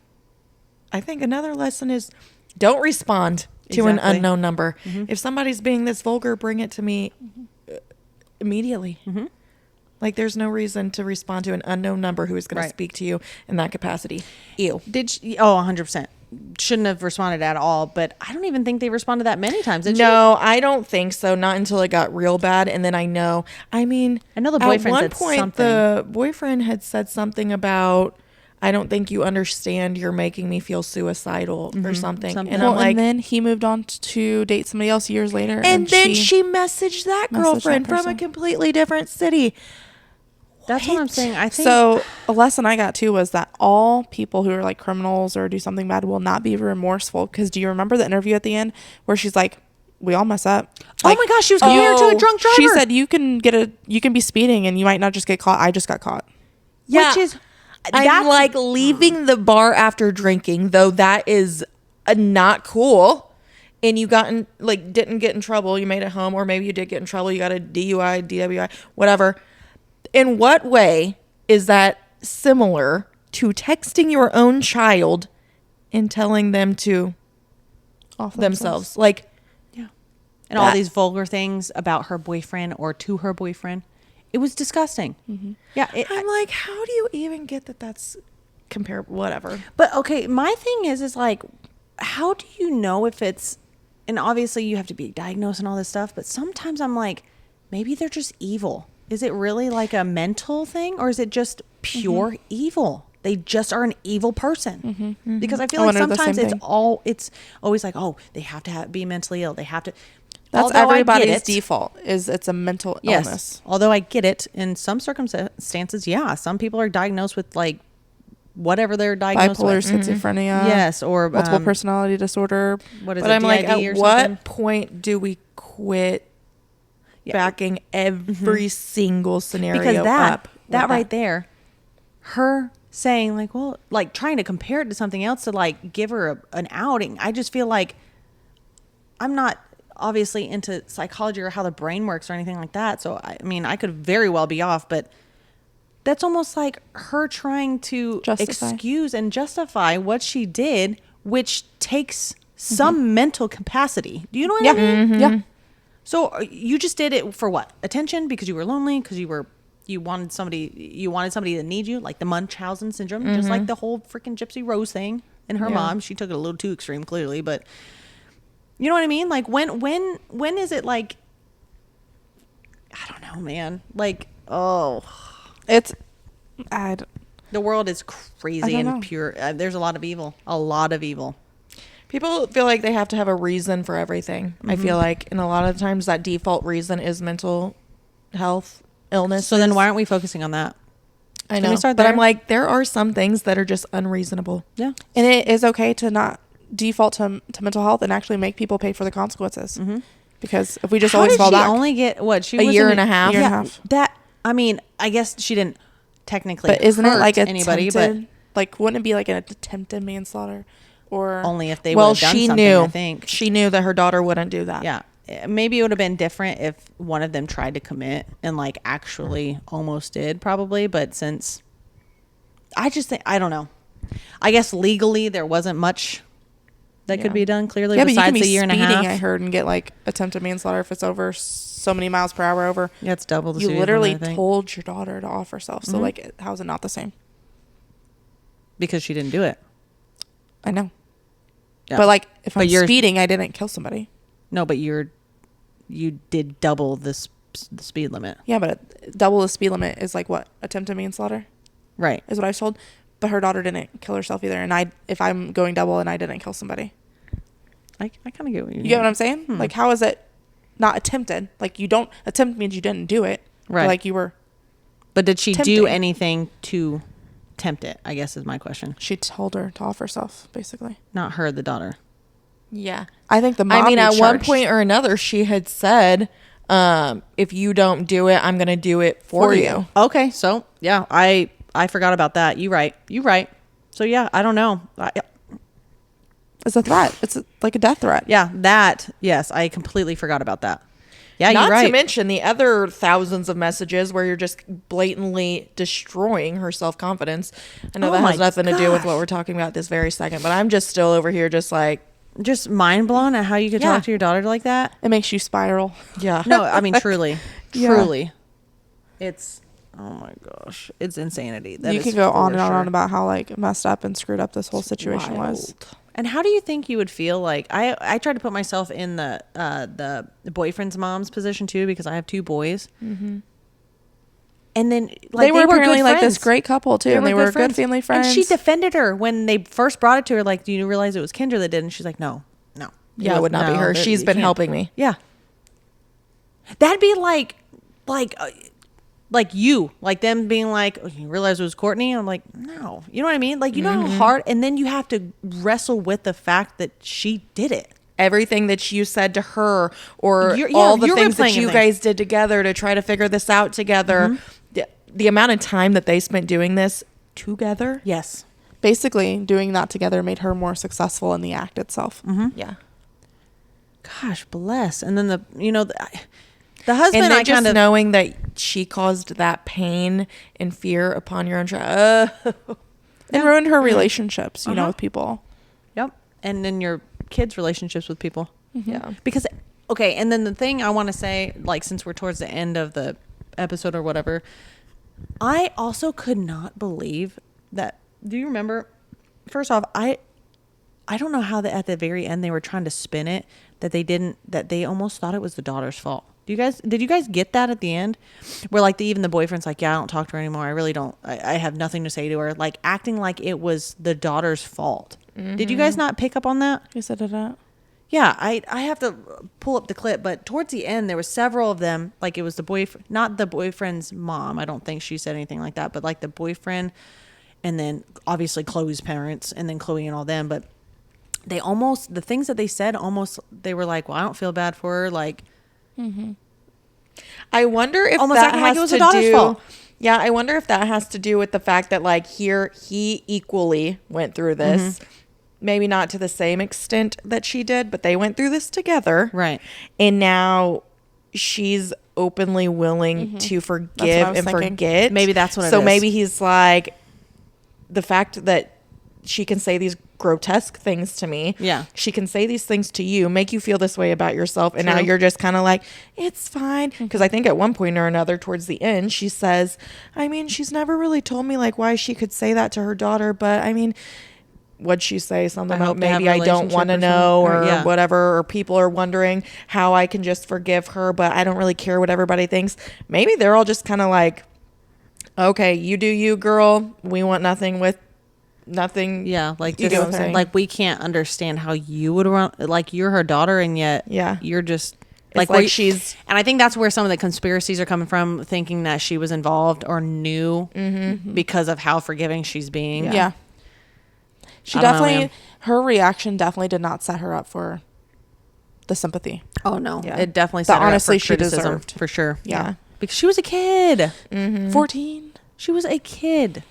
I think another lesson is don't respond to an Exactly. unknown number. If somebody's being this vulgar, bring it to me immediately. Like, there's no reason to respond to an unknown number who is going Right. to speak to you in that capacity. Ew. Did you, 100%. Shouldn't have responded at all, but I don't even think they responded that many times. Did you? No, I don't think so. Not until it got real bad, and then I know. I mean, I know the at boyfriend one said point something. the boyfriend had said something about, "I don't think you understand. You're making me feel suicidal," or something. Something. And Well, I'm like, and then he moved on to date somebody else years later. and then she messaged that messaged that girlfriend from a person. completely different city. That's what I'm saying. I think So a lesson I got too was that all people who are like criminals or do something bad will not be remorseful. Because do you remember the interview at the end where she's like, "We all mess up." Oh my gosh, she was compared to a drunk driver. She said you can be speeding and you might not just get caught. I just got caught. Yeah. which is I'm that's like leaving the bar after drinking, though that is not cool. And you didn't get in trouble. You made it home, or maybe you did get in trouble. You got a DUI, DWI, whatever. In what way is that similar to texting your own child and telling them to Off themselves. Like, Yeah. And all these vulgar things about her boyfriend or to her boyfriend. It was disgusting. Yeah. I'm like, how do you even get that that's comparable? Whatever. But okay, my thing is like, how do you know if it's, and obviously you have to be diagnosed and all this stuff, but sometimes I'm like, maybe they're just evil. Is it really like a mental thing, or is it just pure evil? They just are an evil person. Because I feel like sometimes it's always like, oh, they have to be mentally ill. They have to. That's Although I get everybody's it. default, is it's a mental Yes. illness. Although I get it in some circumstances, yeah, some people are diagnosed with like whatever they're diagnosed Bipolar, with. schizophrenia. Yes, or multiple personality disorder. What is But it? I'm like, DID at or what something? point do we quit Yeah. backing every single scenario Because that up? with that right there, her saying like, well, like trying to compare it to something else to like give her an outing. I just feel like I'm not obviously into psychology or how the brain works or anything like that. So I mean, I could very well be off, but that's almost like her trying to Justify. excuse and justify what she did, which takes some mental capacity. Do you know what I mean? Yeah. So you just did it for what? Attention, because you were lonely, because you wanted somebody to need you, like the Munchausen syndrome, just like the whole freaking Gypsy Rose thing. And her mom, she took it a little too extreme, clearly, but you know what I mean? Like when is it like? I don't know, man. Like, oh, It's, the world is I crazy don't and know. pure. There's a lot of evil. A lot of evil. People feel like they have to have a reason for everything. I feel like, and a lot of times that default reason is mental health, illness. So then why aren't we focusing on that? I Can know, we start but there? I'm like, there are some things that are just unreasonable. Yeah. and it is okay to not default to mental health and actually make people pay for the consequences. Because if we just How always did fall she back, only get what? She A was year in and a half? Year and a Yeah, half. that I mean, I guess she didn't technically. but isn't it hurt like anybody? But attempted? Like, wouldn't it be like an attempted manslaughter, or only if they Well, would have done she something. knew. I think. She knew that her daughter wouldn't do that. Yeah. Maybe it would have been different if one of them tried to commit and like actually almost did, probably. But since I just think, I don't know. I guess legally there wasn't much that could Yeah. be done clearly yeah, but you can besides be a year and a speeding, half. I heard, and get like attempted manslaughter if it's over so many miles per hour over. Yeah, it's double the You speed literally limit, I think, told your daughter to off herself. So like, how is it not the same? because she didn't do it. I know. Yeah. But like, if But I'm you're- speeding, I didn't kill somebody. No, but you did double the speed limit. Yeah, but double the speed limit is like what? Attempted manslaughter Right. is what I was told. But her daughter didn't kill herself either. And if I'm going double and I didn't kill somebody, I kind of get what you get what I'm saying? Like, how is it not attempted? Like, you don't attempt means you didn't do it. Right. But like, you were. But did she do Tempting. anything to tempt it? I guess is my question. She told her to off herself, basically. Not her, the daughter. Yeah. I think the mom. I mean, at was one charged. point or another, she had said, if you don't do it, I'm going to do it for you. Okay, so yeah, I forgot about that. You right. So yeah, I don't know. It's a threat. It's like a death threat. Yeah, that, yes, I completely forgot about that. Yeah, Not you're right. to mention the other thousands of messages where you're just blatantly destroying her self-confidence. I know Oh that has my nothing to do with gosh. what we're talking about this very second, but I'm just still over here just like, Just mind blown at how you could Yeah. talk to your daughter like that. It makes you spiral. yeah. No, I mean, truly. Yeah. Truly. It's, oh my gosh, it's insanity. That You is can go on for and on sure. and about how like messed up and screwed up this whole situation was. And how do you think you would feel like I tried to put myself in the boyfriend's mom's position too, because I have two boys. Mm-hmm. And then like They were apparently good like this friends. great couple too, and they were good family friends. And she defended her when they first brought it to her. Like, do you realize it was Kendra that did? And she's like, no. Yeah, it would not be her. that- She's you been can't. helping me. Yeah. That'd be like you, like them being like, oh, you realize it was Courtney? I'm like, no. You know what I mean? Like, you know how hard, and then you have to wrestle with the fact that she did it. Everything that you said to her or You're- yeah, all the you're things that replaying you everything. guys did together to try to figure this out together. The amount of time that they spent doing this together. Yes. Basically, doing that together made her more successful in the act itself. Yeah. Gosh bless. And then the husband, And then I just kind of knowing that she caused that pain and fear upon your own child. and ruined her relationships, you know, with people. Yep. And then your kids' relationships with people. Yeah. Because, okay, and then the thing I want to say, like, since we're towards the end of the episode or whatever, I also could not believe that. Do you remember? First off, I don't know how at the very end they were trying to spin it that they almost thought it was the daughter's fault. Did you guys get that at the end? Where like even the boyfriend's like, yeah, I don't talk to her anymore. I really don't. I have nothing to say to her. Like acting like it was the daughter's fault. Did you guys not pick up on that? You said it. Yeah, I have to pull up the clip, but towards the end there were several of them. Like it was the boyfriend, not the boyfriend's mom. I don't think she said anything like that, but like the boyfriend, and then obviously Chloe's parents, and then Chloe and all them. But the things that they said, they were like, well, I don't feel bad for her. Like, I wonder if almost that acting has like it was to the daughter's do. fault. Yeah, I wonder if that has to do with the fact that like here he equally went through this. Maybe not to the same extent that she did, but they went through this together. Right. And now she's openly willing to forgive and forget. Maybe that's what it is. So maybe he's like, the fact that she can say these grotesque things to me. Yeah. She can say these things to you, make you feel this way about yourself. And now True. you're just kind of like, it's fine. Because I think at one point or another towards the end, she says, I mean, she's never really told me like why she could say that to her daughter. But I mean, what'd she say? Something I about hope to have maybe a I don't want to relationship know or or yeah. whatever. Or people are wondering how I can just forgive her, but I don't really care what everybody thinks. Maybe they're all just kind of like, okay, you do you, girl. We want nothing with nothing. Yeah, like You just, get what I'm saying? like we can't understand how you would run. Like you're her daughter, and yet you're just Like where she's. And I think that's where some of the conspiracies are coming from, thinking that she was involved or knew because of how forgiving she's being. Yeah. She I don't know, definitely, man. her reaction definitely did not set her up for the sympathy. Oh no, Yeah. it definitely That set her up honestly for she criticism, deserved. for sure. Yeah. Because she was a kid. 14. She was a kid.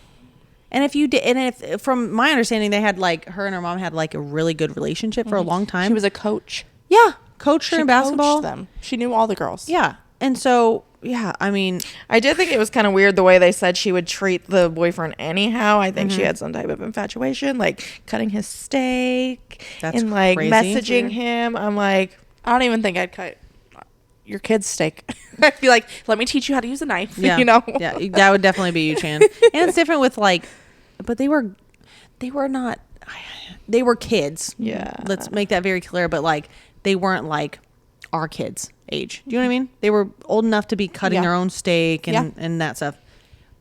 And if from my understanding, they had like her and her mom had like a really good relationship for a long time. She was a coach. yeah, coached her She in basketball. coached them. She knew all the girls. Yeah, and so yeah, I mean, I did think it was kind of weird the way they said she would treat the boyfriend anyhow. I think she had some type of infatuation, like cutting his steak That's and like crazy. messaging Weird. him. I'm like, I don't even think I'd cut your kid's steak. I'd be like, let me teach you how to use a knife. yeah, You know? yeah, that would definitely be you, Chan. And it's different with like, but they were not, they were kids. Yeah. Let's make that very clear. But like, they weren't like our kids' age. Do you know what I mean? They were old enough to be cutting Yeah. their own steak and, Yeah. and that stuff.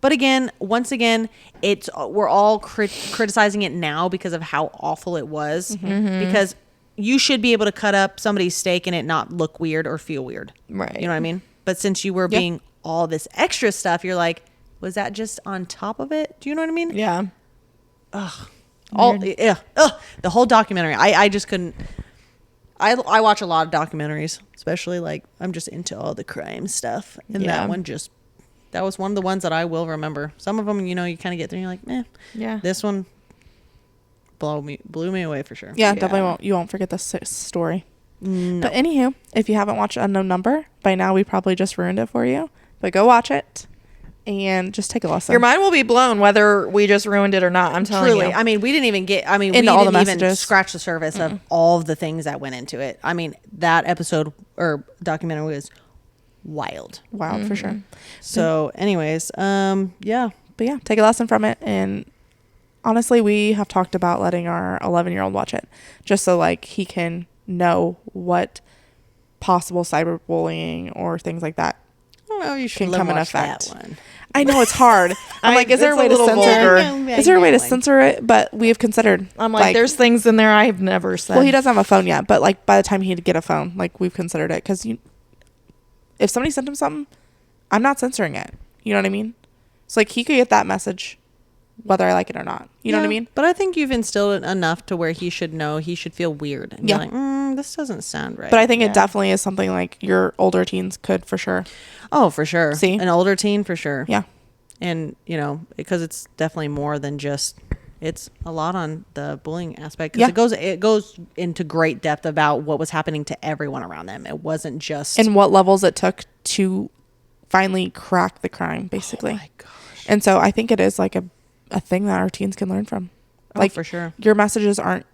But again, once again, we're all criticizing it now because of how awful it was. Because you should be able to cut up somebody's steak and it not look weird or feel weird. Right. You know what I mean? But since you were Yeah. being all this extra stuff, you're like, was that just on top of it? Do you know what I mean? yeah. The whole documentary. I just couldn't. I watch a lot of documentaries, especially like I'm just into all the crime stuff, and Yeah. that was one of the ones that I will remember. Some of them, you kind of get through, and you're like, eh. Yeah. This one blew me away for sure. Yeah, definitely won't. You won't forget this story. No. But anywho, if you haven't watched Unknown Number, by now we probably just ruined it for you. But go watch it and just take a lesson. Your mind will be blown whether we just ruined it or not. I'm telling Truly, you. I mean, we didn't even get. I mean, Into we all the didn't even messages. scratch the surface of all of the things that went into it. I mean, that episode or documentary was wild. Wild for sure. So, anyways, yeah. But yeah, take a lesson from it. And honestly, we have talked about letting our 11-year-old watch it just so like he can know what possible cyberbullying or things like that. I don't know. You should Can let come in watch effect. that one. I know it's hard. I'm like, is there a way to it's a little censor? vulgar. Is there a way to censor it? But we have considered. I'm like, there's things in there I've never said. Well, he doesn't have a phone yet, but like by the time he'd get a phone, like we've considered it because if somebody sent him something, I'm not censoring it. You know what I mean? So like he could get that message, whether I like it or not. You know what I mean? But I think you've instilled it enough to where he should know. He should feel weird and Yeah. be like, this doesn't sound right. But I think it definitely is something like your older teens could for sure. Oh, for sure. See? An older teen, for sure. Yeah. And, because it's definitely more than just, it's a lot on the bullying aspect. Yeah. Because it goes into great depth about what was happening to everyone around them. It wasn't just. And what levels it took to finally crack the crime, basically. Oh my gosh. And so I think it is like a a thing that our teens can learn from. Oh, Like, for sure. your messages aren't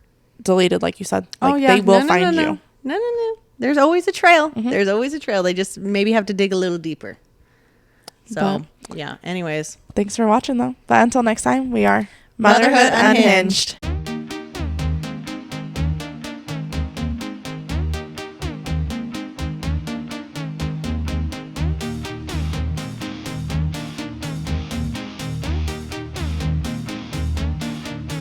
deleted, like you said. Like, Oh, yeah. they will No, find no. you. No. There's always a trail. There's always a trail. They just maybe have to dig a little deeper. So, yeah. Anyways. Thanks for watching, though. But until next time, we are Motherhood Motherhood Unhinged. Unhinged.